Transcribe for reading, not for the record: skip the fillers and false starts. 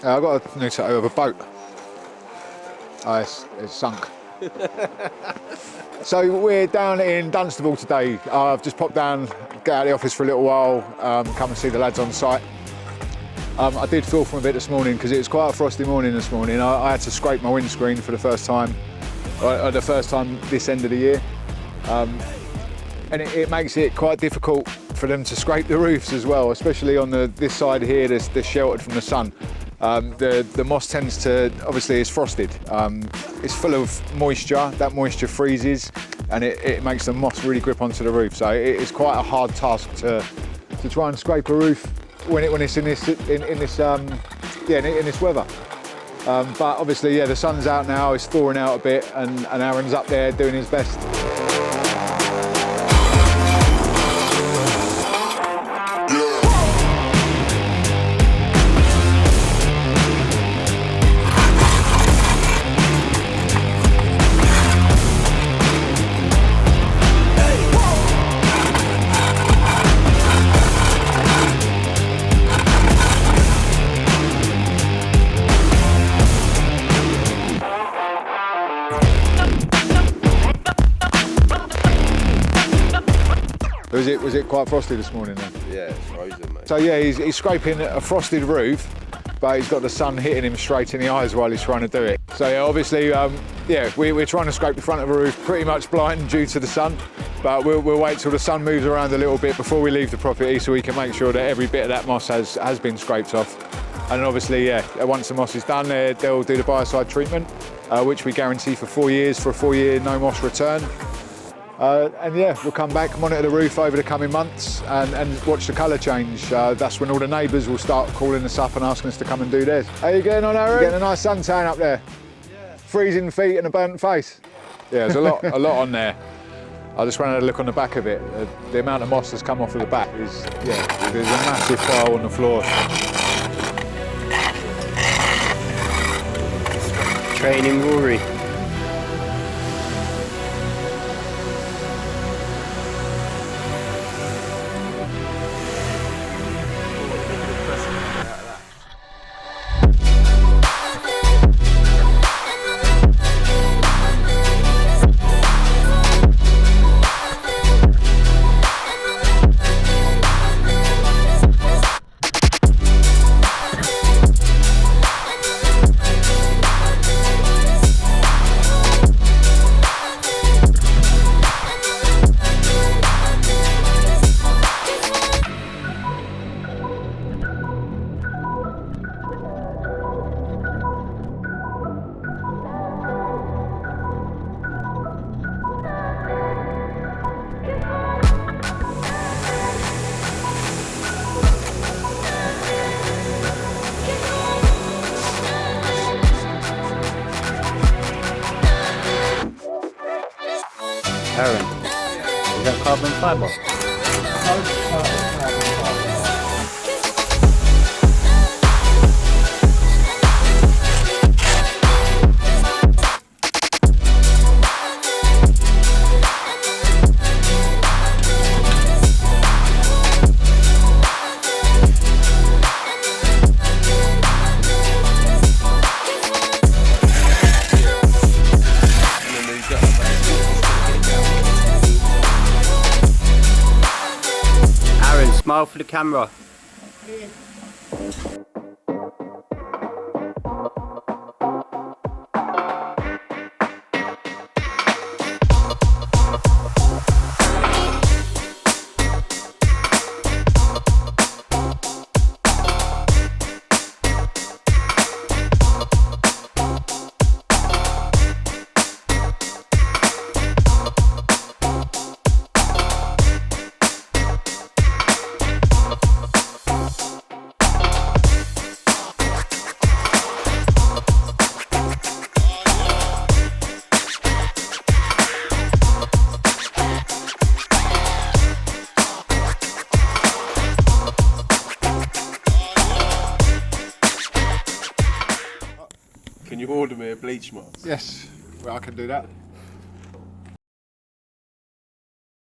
I got a new tattoo of a boat. It's sunk. So we're down in Dunstable today. I've just popped down, get out of the office for a little while, come and see the lads on site. I did feel from a bit this morning because it was quite a frosty morning this morning. I had to scrape my windscreen for the first time, this end of the year. And it makes it quite difficult for them to scrape the roofs as well, especially on this side here, they're sheltered from the sun. The moss tends to, obviously it's frosted. It's full of moisture, that moisture freezes and it makes the moss really grip onto the roof. So it's quite a hard task to try and scrape a roof when it's in this weather. But obviously, yeah, the sun's out now, it's thawing out a bit and Aaron's up there doing his best. Was it quite frosty this morning then? Yeah, it's frozen, mate. So yeah, he's scraping a frosted roof, but he's got the sun hitting him straight in the eyes while he's trying to do it. So yeah, obviously, we're trying to scrape the front of a roof pretty much blind due to the sun, but we'll wait till the sun moves around a little bit before we leave the property so we can make sure that every bit of that moss has been scraped off. And obviously, yeah, once the moss is done, they'll do the Biocide treatment, which we guarantee for 4 years, for a 4-year no moss return. And yeah, we'll come back, monitor the roof over the coming months and watch the colour change. That's when all the neighbours will start calling us up and asking us to come and do theirs. How you getting on, Aaron? Getting a nice suntan up there? Yeah. Freezing feet and a burnt face? Yeah, there's a lot on there. I just wanted to look on the back of it. The amount of moss that's come off of the back is, yeah, there's a massive pile on the floor. Training Rory. Aaron, is that carbon fibre? Smile for the camera. Can you order me a bleach mask? Yes, well, I can do that.